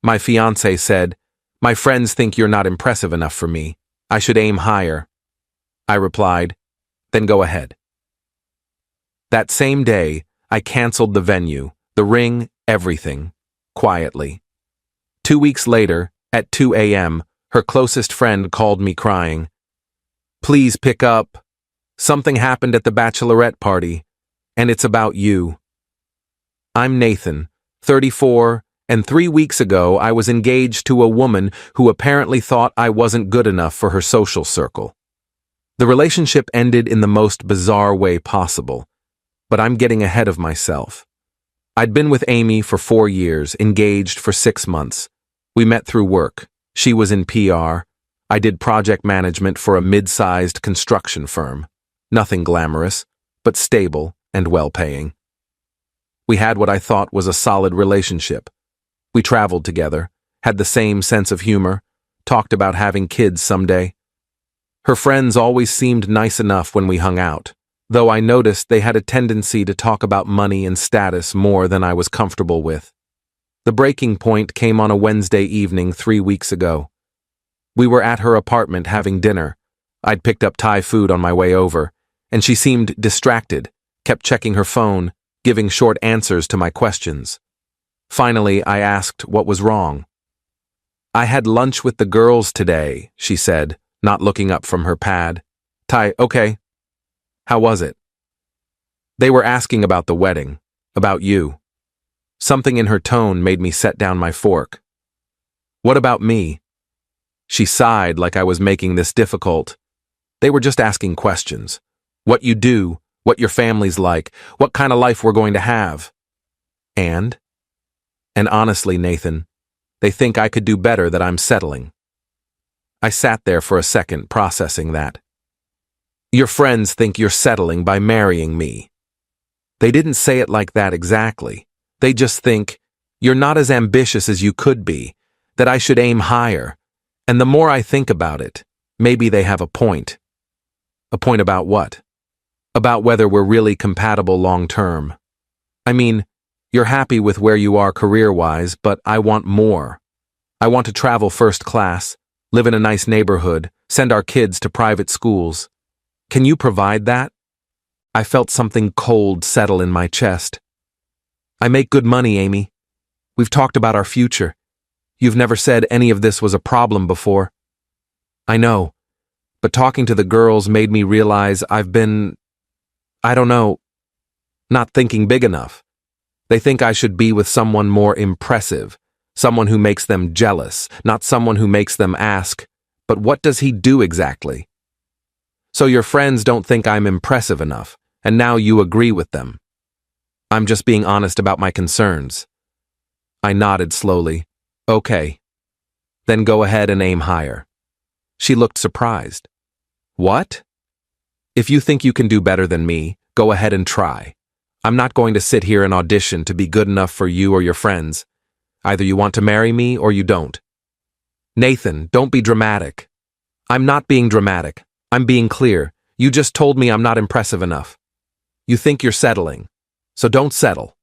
My fiancé said, "My friends think you're not impressive enough for me. I should aim higher." I replied, "Then go ahead." That same day, I canceled the venue, the ring, everything, quietly. 2 weeks later, at 2 a.m., her closest friend called me crying. "Please pick up. Something happened at the bachelorette party, and it's about you." I'm Nathan, 34, and 3 weeks ago I was engaged to a woman who apparently thought I wasn't good enough for her social circle. The relationship ended in the most bizarre way possible, but I'm getting ahead of myself. I'd been with Amy for 4 years, engaged for 6 months. We met through work. She was in PR. I did project management for a mid-sized construction firm. Nothing glamorous, but stable and well-paying. We had what I thought was a solid relationship. We traveled together, had the same sense of humor, talked about having kids someday. Her friends always seemed nice enough when we hung out, though I noticed they had a tendency to talk about money and status more than I was comfortable with. The breaking point came on a Wednesday evening 3 weeks ago. We were at her apartment having dinner. I'd picked up Thai food on my way over, and she seemed distracted, kept checking her phone, giving short answers to my questions. Finally, I asked what was wrong. "I had lunch with the girls today," she said, not looking up from her pad. "Thai, okay. How was it?" "They were asking about the wedding, about you." Something in her tone made me set down my fork. "What about me?" She sighed like I was making this difficult. "They were just asking questions. What you do, what your family's like, what kind of life we're going to have." And honestly, Nathan, they think I could do better, that I'm settling. I sat there for a second, processing that. "Your friends think you're settling by marrying me." They didn't say it like that exactly. They just think, "You're not as ambitious as you could be, that I should aim higher." And the more I think about it, maybe they have a point. A point about what? About whether we're really compatible long-term. I mean, you're happy with where you are career-wise, but I want more. I want to travel first class, live in a nice neighborhood, send our kids to private schools. Can you provide that? I felt something cold settle in my chest. "I make good money, Amy. We've talked about our future. You've never said any of this was a problem before." "I know, but talking to the girls made me realize I've been, I don't know, not thinking big enough. They think I should be with someone more impressive, someone who makes them jealous, not someone who makes them ask, 'But what does he do exactly?' So your friends don't think I'm impressive enough, and now you agree with them." "I'm just being honest about my concerns." I nodded slowly. "Okay. Then go ahead and aim higher." She looked surprised. "What?" "If you think you can do better than me, go ahead and try. I'm not going to sit here and audition to be good enough for you or your friends. Either you want to marry me or you don't." "Nathan, don't be dramatic." "I'm not being dramatic. I'm being clear. You just told me I'm not impressive enough. You think you're settling. So don't settle.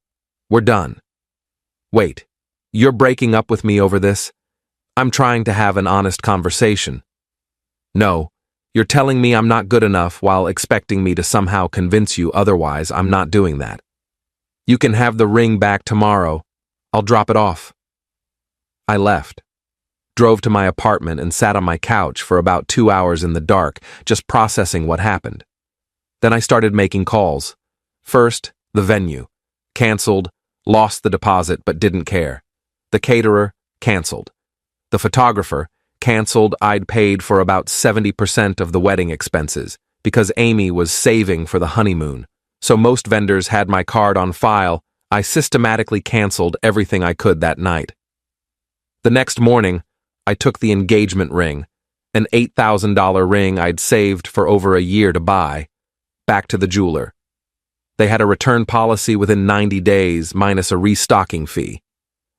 We're done." "Wait, you're breaking up with me over this?" "I'm trying to have an honest conversation." "No, you're telling me I'm not good enough while expecting me to somehow convince you otherwise. I'm not doing that." "You can have the ring back tomorrow. I'll drop it off." I left, drove to my apartment and sat on my couch for about 2 hours in the dark, just processing what happened. Then I started making calls. First, the venue. Canceled, lost the deposit but didn't care. The caterer, canceled. The photographer, canceled. I'd paid for about 70% of the wedding expenses because Amy was saving for the honeymoon. So most vendors had my card on file. I systematically canceled everything I could that night. The next morning, I took the engagement ring, an $8,000 ring I'd saved for over a year to buy, back to the jeweler. They had a return policy within 90 days minus a restocking fee.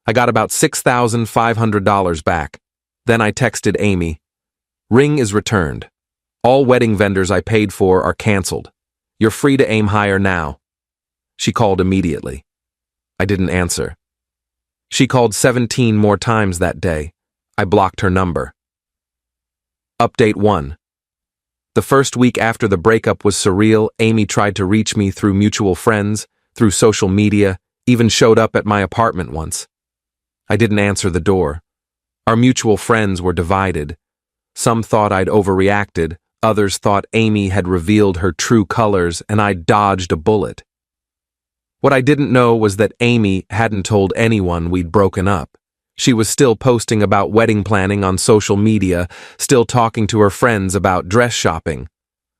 I got about $6,500 back. Then I texted Amy, "Ring is returned. All wedding vendors I paid for are canceled. You're free to aim higher now." She called immediately. I didn't answer. She called 17 more times that day. I blocked her number. Update 1. The first week after the breakup was surreal. Amy tried to reach me through mutual friends, through social media, even showed up at my apartment once. I didn't answer the door. Our mutual friends were divided. Some thought I'd overreacted, others thought Amy had revealed her true colors and I dodged a bullet. What I didn't know was that Amy hadn't told anyone we'd broken up. She was still posting about wedding planning on social media, still talking to her friends about dress shopping.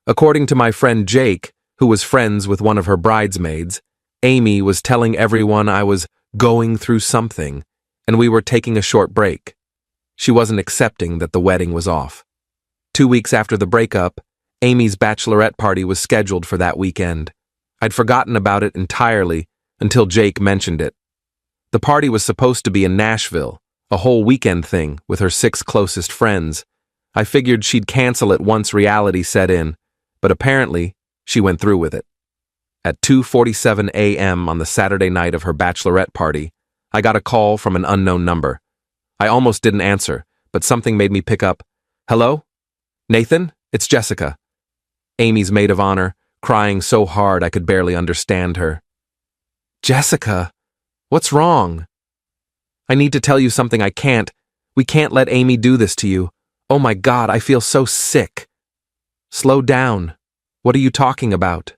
According to my friend Jake, who was friends with one of her bridesmaids, Amy was telling everyone I was going through something, and we were taking a short break. She wasn't accepting that the wedding was off. 2 weeks after the breakup, Amy's bachelorette party was scheduled for that weekend. I'd forgotten about it entirely until Jake mentioned it. The party was supposed to be in Nashville, a whole weekend thing with her 6 closest friends. I figured she'd cancel it once reality set in, but apparently she went through with it. At 2:47 a.m. on the Saturday night of her bachelorette party, I got a call from an unknown number. I almost didn't answer, but something made me pick up. Hello? Nathan? It's Jessica. Amy's maid of honor, crying so hard I could barely understand her. Jessica, what's wrong? I need to tell you something I can't. We can't let Amy do this to you. Oh my God, I feel so sick. Slow down. What are you talking about?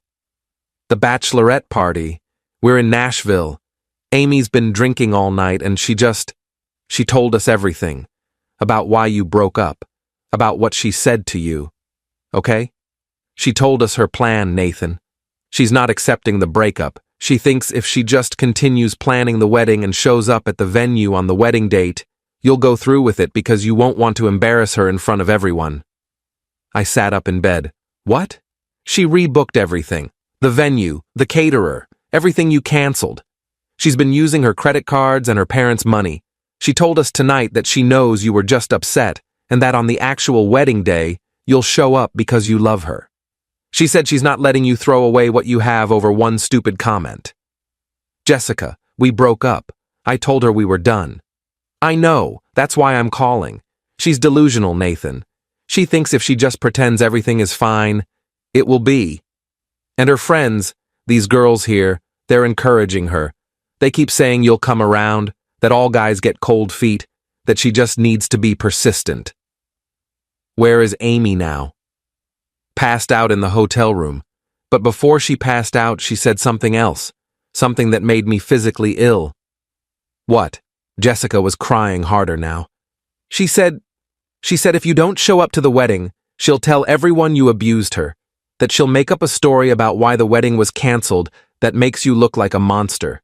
The bachelorette party. We're in Nashville. Amy's been drinking all night and she told us everything. About why you broke up. About what she said to you. Okay? She told us her plan, Nathan. She's not accepting the breakup. She thinks if she just continues planning the wedding and shows up at the venue on the wedding date, you'll go through with it because you won't want to embarrass her in front of everyone. I sat up in bed. What? She rebooked everything. The venue, the caterer, everything you canceled. She's been using her credit cards and her parents' money. She told us tonight that she knows you were just upset and that on the actual wedding day, you'll show up because you love her. She said she's not letting you throw away what you have over one stupid comment. Jessica, we broke up. I told her we were done. I know, that's why I'm calling. She's delusional, Nathan. She thinks if she just pretends everything is fine, it will be. And her friends, these girls here, they're encouraging her. They keep saying you'll come around, that all guys get cold feet, that she just needs to be persistent. Where is Amy now? Passed out in the hotel room. But before she passed out, she said something else, something that made me physically ill. What? Jessica was crying harder now. She said if you don't show up to the wedding, she'll tell everyone you abused her, that she'll make up a story about why the wedding was canceled that makes you look like a monster.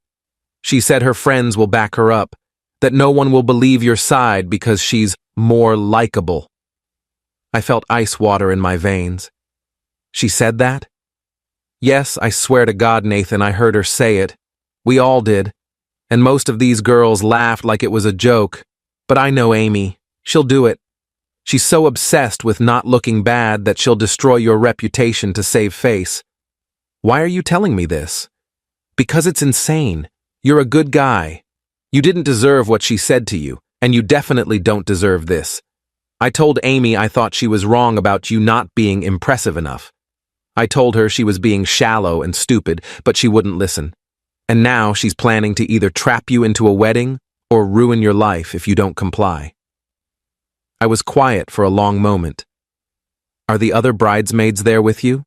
She said her friends will back her up, that no one will believe your side because she's more likable. I felt ice water in my veins. She said that? Yes, I swear to God, Nathan, I heard her say it. We all did. And most of these girls laughed like it was a joke. But I know Amy. She'll do it. She's so obsessed with not looking bad that she'll destroy your reputation to save face. Why are you telling me this? Because it's insane. You're a good guy. You didn't deserve what she said to you, and you definitely don't deserve this. I told Amy I thought she was wrong about you not being impressive enough. I told her she was being shallow and stupid, but she wouldn't listen. And now she's planning to either trap you into a wedding or ruin your life if you don't comply. I was quiet for a long moment. Are the other bridesmaids there with you?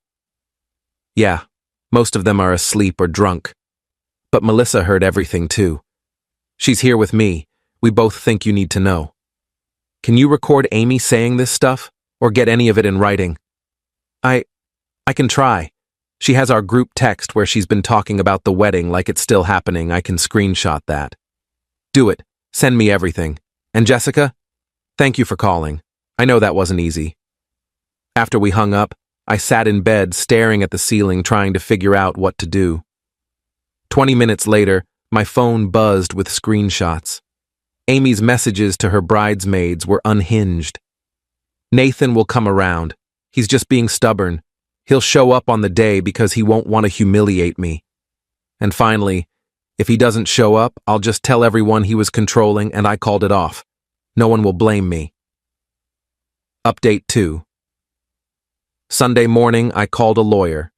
Yeah, most of them are asleep or drunk. But Melissa heard everything too. She's here with me. We both think you need to know. Can you record Amy saying this stuff, or get any of it in writing? I can try. She has our group text where she's been talking about the wedding like it's still happening. I can screenshot that. Do it. Send me everything. And Jessica, thank you for calling. I know that wasn't easy. After we hung up, I sat in bed staring at the ceiling trying to figure out what to do. 20 minutes later, my phone buzzed with screenshots. Amy's messages to her bridesmaids were unhinged. Nathan will come around. He's just being stubborn. He'll show up on the day because he won't want to humiliate me. And finally, If he doesn't show up, I'll just tell everyone he was controlling and I called it off. No one will blame me. Update 2. Sunday morning, I called a lawyer,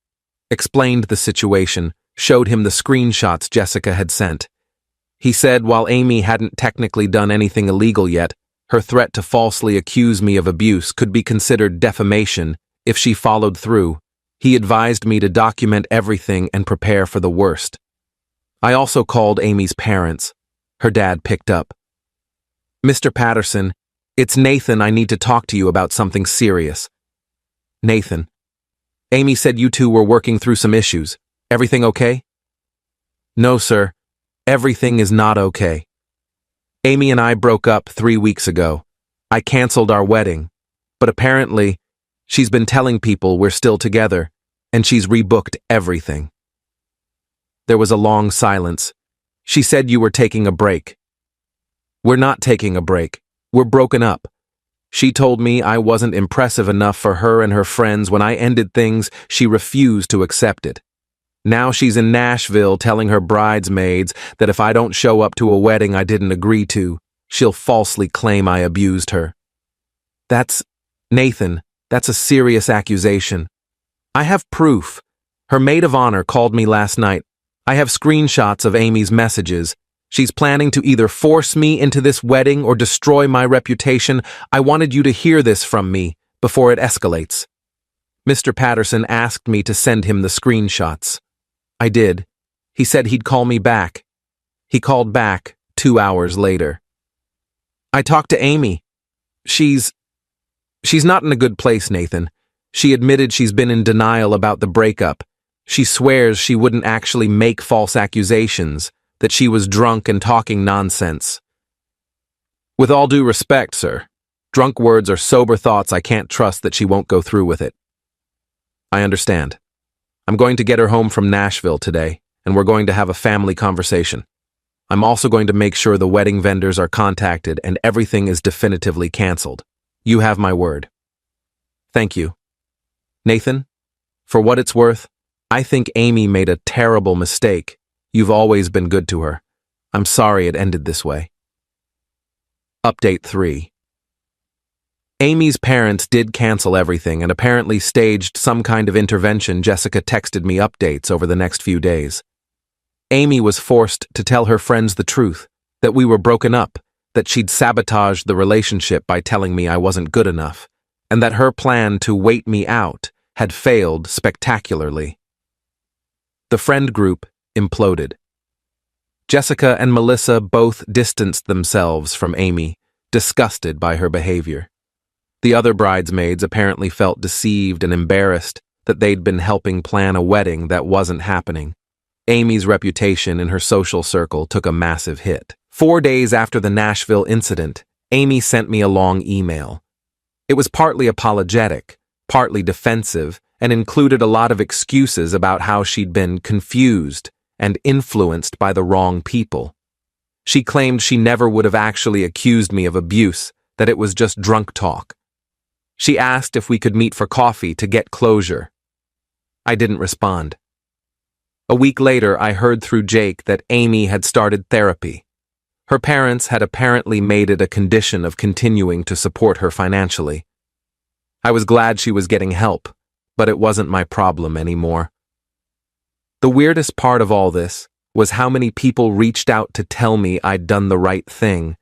explained the situation, showed him the screenshots Jessica had sent. He said while Amy hadn't technically done anything illegal yet, her threat to falsely accuse me of abuse could be considered defamation if she followed through. He advised me to document everything and prepare for the worst. I also called Amy's parents. Her dad picked up. "Mr. Patterson, it's Nathan. I need to talk to you about something serious." "Nathan, Amy said you two were working through some issues. Everything okay?" "No, sir. Everything is not okay. Amy and I broke up 3 weeks ago. I canceled our wedding, but apparently she's been telling people we're still together, and she's rebooked everything." There was a long silence. "She said you were taking a break." "We're not taking a break. We're broken up. She told me I wasn't impressive enough for her and her friends. When I ended things, she refused to accept it. Now she's in Nashville telling her bridesmaids that if I don't show up to a wedding I didn't agree to, she'll falsely claim I abused her." Nathan, that's a serious accusation. I have proof. Her maid of honor called me last night. I have screenshots of Amy's messages. She's planning to either force me into this wedding or destroy my reputation. I wanted you to hear this from me before it escalates. Mr. Patterson asked me to send him the screenshots. I did. He said he'd call me back. He called back 2 hours later. I talked to Amy. She's not in a good place, Nathan. She admitted she's been in denial about the breakup. She swears she wouldn't actually make false accusations, that she was drunk and talking nonsense. With all due respect, sir, drunk words are sober thoughts. I can't trust that she won't go through with it. I understand. I'm going to get her home from Nashville today, and we're going to have a family conversation. I'm also going to make sure the wedding vendors are contacted and everything is definitively canceled. You have my word. Thank you. Nathan, for what it's worth, I think Amy made a terrible mistake. You've always been good to her. I'm sorry it ended this way. Update 3. Amy's parents did cancel everything and apparently staged some kind of intervention. Jessica texted me updates over the next few days. Amy was forced to tell her friends the truth, that we were broken up, that she'd sabotaged the relationship by telling me I wasn't good enough, and that her plan to wait me out had failed spectacularly. The friend group imploded. Jessica and Melissa both distanced themselves from Amy, disgusted by her behavior. The other bridesmaids apparently felt deceived and embarrassed that they'd been helping plan a wedding that wasn't happening. Amy's reputation in her social circle took a massive hit. 4 days after the Nashville incident, Amy sent me a long email. It was partly apologetic, partly defensive, and included a lot of excuses about how she'd been confused and influenced by the wrong people. She claimed she never would have actually accused me of abuse, that it was just drunk talk. She asked if we could meet for coffee to get closure. I didn't respond. A week later, I heard through Jake that Amy had started therapy. Her parents had apparently made it a condition of continuing to support her financially. I was glad she was getting help, but it wasn't my problem anymore. The weirdest part of all this was how many people reached out to tell me I'd done the right thing.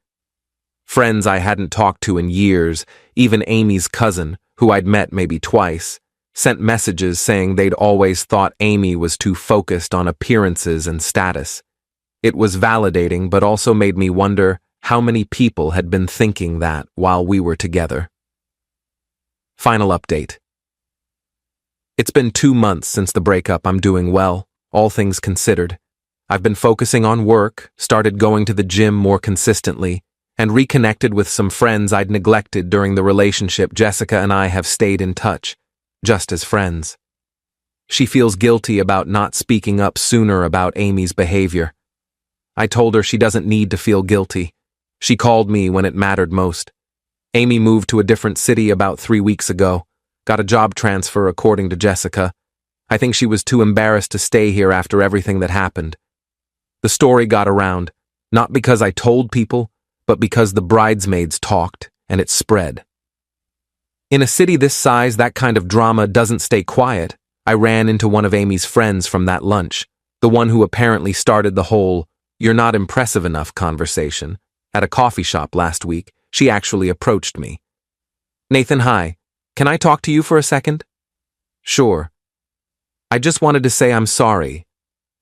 Friends I hadn't talked to in years, even Amy's cousin, who I'd met maybe twice, sent messages saying they'd always thought Amy was too focused on appearances and status. It was validating, but also made me wonder how many people had been thinking that while we were together. Final update. It's been 2 months since the breakup. I'm doing well, all things considered. I've been focusing on work, started going to the gym more consistently, and reconnected with some friends I'd neglected during the relationship. Jessica and I have stayed in touch, just as friends. She feels guilty about not speaking up sooner about Amy's behavior. I told her she doesn't need to feel guilty. She called me when it mattered most. Amy moved to a different city about 3 weeks ago, got a job transfer according to Jessica. I think she was too embarrassed to stay here after everything that happened. The story got around, not because I told people, but because the bridesmaids talked, and it spread. In a city this size, that kind of drama doesn't stay quiet. I ran into one of Amy's friends from that lunch, the one who apparently started the whole "you're not impressive enough" conversation. At a coffee shop last week, she actually approached me. "Nathan, hi. Can I talk to you for a second?" "Sure. I just wanted to say I'm sorry.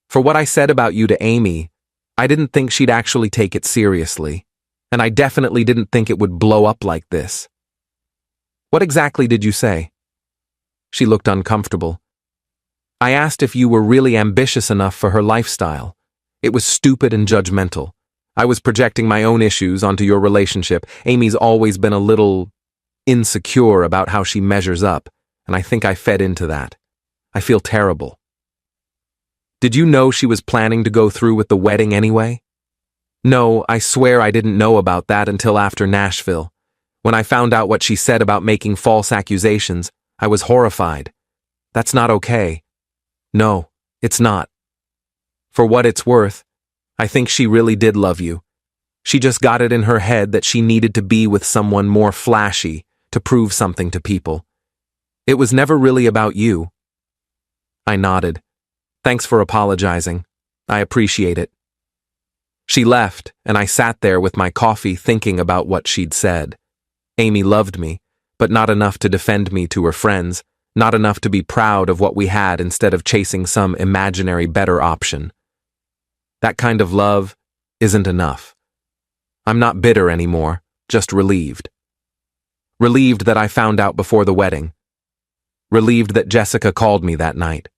For what I said about you to Amy, I didn't think she'd actually take it seriously, and I definitely didn't think it would blow up like this." "What exactly did you say?" She looked uncomfortable. "I asked if you were really ambitious enough for her lifestyle. It was stupid and judgmental. I was projecting my own issues onto your relationship. Amy's always been a little insecure about how she measures up, and I think I fed into that. I feel terrible." "Did you know she was planning to go through with the wedding anyway?" "No, I swear I didn't know about that until after Nashville. When I found out what she said about making false accusations, I was horrified. That's not okay." "No, it's not. For what it's worth, I think she really did love you. She just got it in her head that she needed to be with someone more flashy to prove something to people. It was never really about you." I nodded. "Thanks for apologizing. I appreciate it." She left, and I sat there with my coffee thinking about what she'd said. Amy loved me, but not enough to defend me to her friends, not enough to be proud of what we had instead of chasing some imaginary better option. That kind of love isn't enough. I'm not bitter anymore, just relieved. Relieved that I found out before the wedding. Relieved that Jessica called me that night.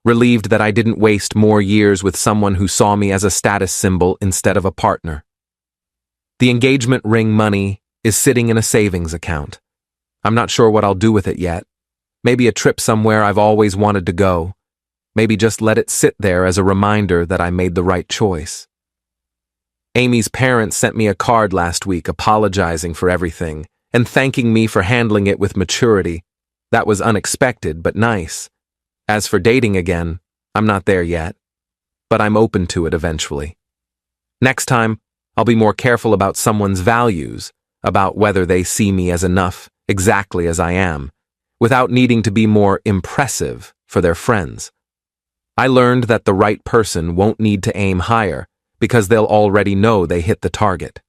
Relieved that I didn't waste more years with someone who saw me as a status symbol instead of a partner. The engagement ring money is sitting in a savings account. I'm not sure what I'll do with it yet. Maybe a trip somewhere I've always wanted to go. Maybe just let it sit there as a reminder that I made the right choice. Amy's parents sent me a card last week apologizing for everything and thanking me for handling it with maturity. That was unexpected, but nice. As for dating again, I'm not there yet, but I'm open to it eventually. Next time, I'll be more careful about someone's values, about whether they see me as enough, exactly as I am, without needing to be more impressive for their friends. I learned that the right person won't need to aim higher because they'll already know they hit the target.